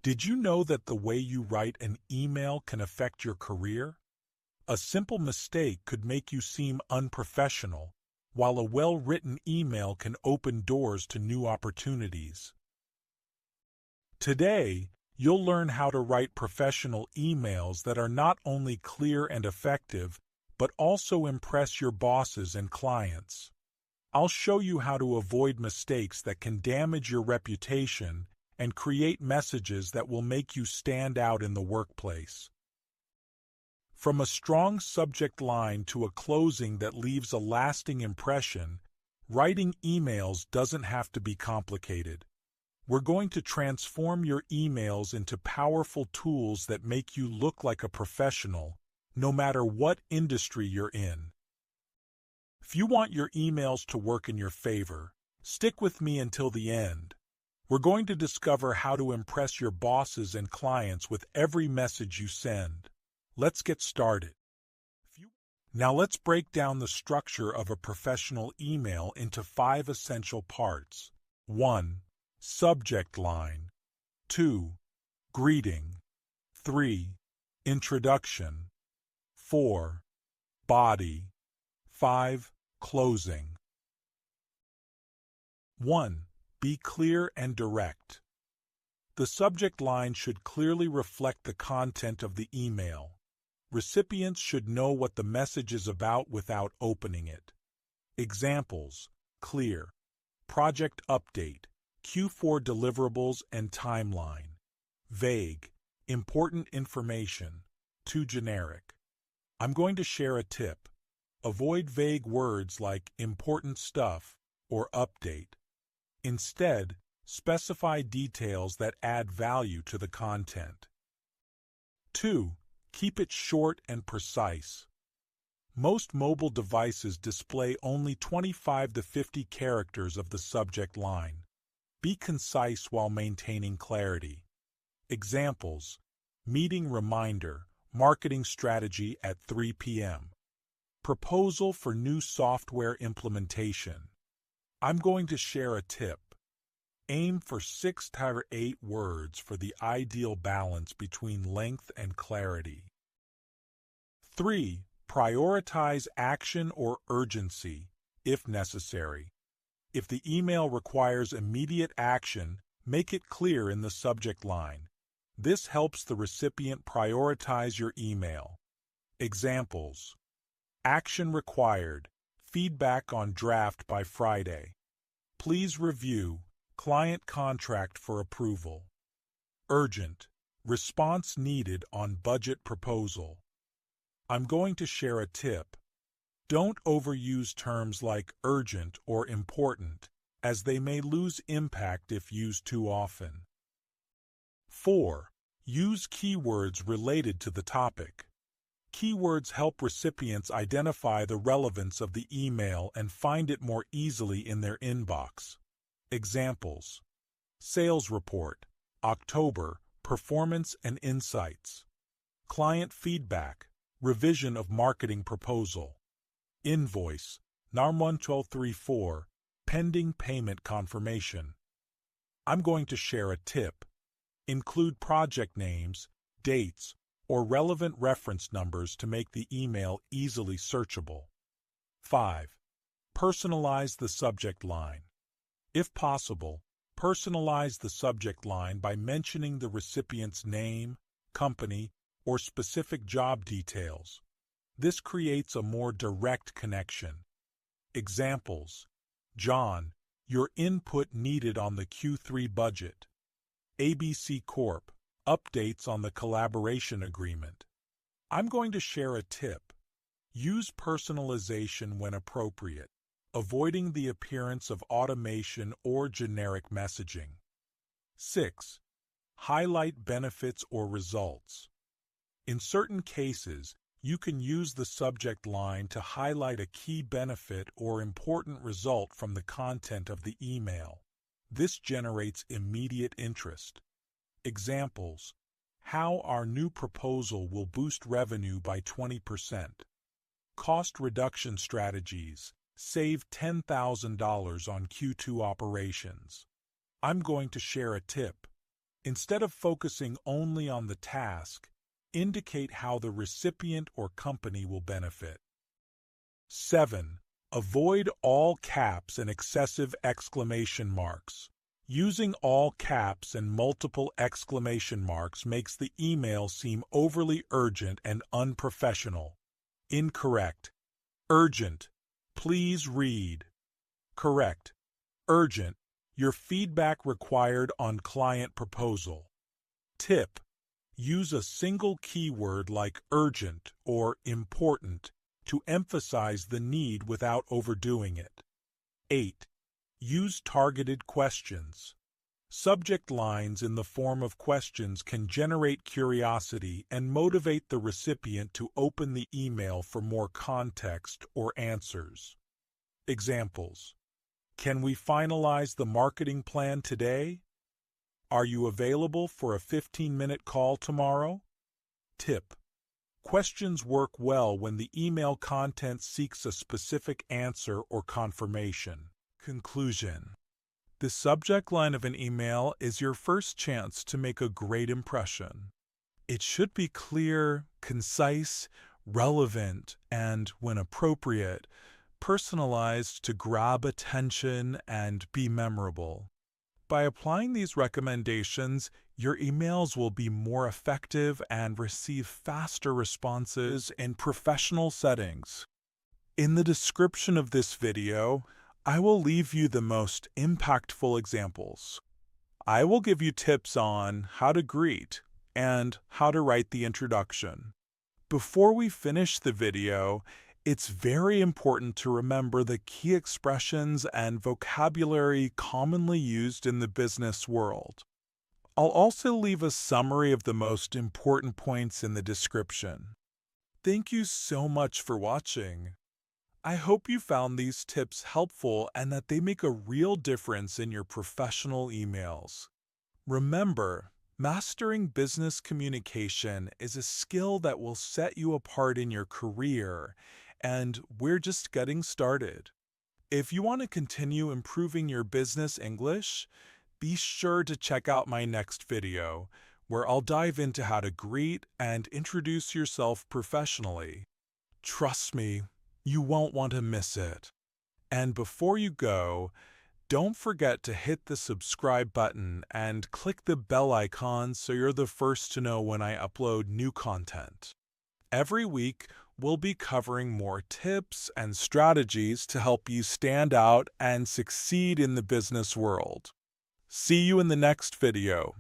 Did you know that the way you write an email can affect your career? A simple mistake could make you seem unprofessional, while a well-written email can open doors to new opportunities. Today, you'll learn how to write professional emails that are not only clear and effective, but also impress your bosses and clients. I'll show you how to avoid mistakes that can damage your reputation and create messages that will make you stand out in the workplace. From a strong subject line to a closing that leaves a lasting impression, writing emails doesn't have to be complicated. We're going to transform your emails into powerful tools that make you look like a professional, no matter what industry you're in. If you want your emails to work in your favor, stick with me until the end. We're going to discover how to impress your bosses and clients with every message you send. Let's get started. Now let's break down the structure of a professional email into 5 essential parts. 1. Subject line. 2. Greeting. 3. Introduction. 4. Body. 5. Closing. 1. Be clear and direct. The subject line should clearly reflect the content of the email. Recipients should know what the message is about without opening it. Examples: clear, project update, Q4 deliverables and timeline. Vague, important information, too generic. I'm going to share a tip. Avoid vague words like important stuff or update. Instead, specify details that add value to the content. 2. Keep it short and precise. Most mobile devices display only 25 to 50 characters of the subject line. Be concise while maintaining clarity. Examples: meeting reminder, marketing strategy at 3 p.m. Proposal for new software implementation. I'm going to share a tip. Aim for 6 to 8 words for the ideal balance between length and clarity. 3. Prioritize action or urgency, if necessary. If the email requires immediate action, make it clear in the subject line. This helps the recipient prioritize your email. Examples: action required, feedback on draft by Friday. Please review, client contract for approval. Urgent, response needed on budget proposal. I'm going to share a tip. Don't overuse terms like urgent or important, as they may lose impact if used too often. 4. Use keywords related to the topic. Keywords help recipients identify the relevance of the email and find it more easily in their inbox. Examples: sales report, October, performance and insights. Client feedback, revision of marketing proposal. Invoice, NARM 11234, pending payment confirmation. I'm going to share a tip. Include project names, dates, or relevant reference numbers to make the email easily searchable. 5. Personalize the subject line. If possible, personalize the subject line by mentioning the recipient's name, company, or specific job details. This creates a more direct connection. Examples: John, your input needed on the Q3 budget. ABC Corp, updates on the collaboration agreement. I'm going to share a tip. Use personalization when appropriate, avoiding the appearance of automation or generic messaging. 6. Highlight benefits or results. In certain cases, you can use the subject line to highlight a key benefit or important result from the content of the email. This generates immediate interest. Examples: how our new proposal will boost revenue by 20%. Cost reduction strategies, save $10,000 on Q2 operations. I'm going to share a tip. Instead of focusing only on the task, indicate how the recipient or company will benefit. 7. Avoid all caps and excessive exclamation marks. Using all caps and multiple exclamation marks makes the email seem overly urgent and unprofessional. Incorrect. Urgent. Please read. Correct. Urgent. Your feedback required on client proposal. Tip. Use a single keyword like urgent or important to emphasize the need without overdoing it. 8. Use targeted questions. Subject lines in the form of questions can generate curiosity and motivate the recipient to open the email for more context or answers. Examples. Can we finalize the marketing plan today? Are you available for a 15-minute call tomorrow? Tip. Questions work well when the email content seeks a specific answer or confirmation. Conclusion. The subject line of an email is your first chance to make a great impression. It should be clear, concise, relevant, and, when appropriate, personalized to grab attention and be memorable. By applying these recommendations, your emails will be more effective and receive faster responses in professional settings. In the description of this video, I will leave you the most impactful examples. I will give you tips on how to greet and how to write the introduction. Before we finish the video, it's very important to remember the key expressions and vocabulary commonly used in the business world. I'll also leave a summary of the most important points in the description. Thank you so much for watching. I hope you found these tips helpful and that they make a real difference in your professional emails. Remember, mastering business communication is a skill that will set you apart in your career, and we're just getting started. If you want to continue improving your business English, be sure to check out my next video, where I'll dive into how to greet and introduce yourself professionally. Trust me, you won't want to miss it. And before you go, don't forget to hit the subscribe button and click the bell icon so you're the first to know when I upload new content. Every week, we'll be covering more tips and strategies to help you stand out and succeed in the business world. See you in the next video.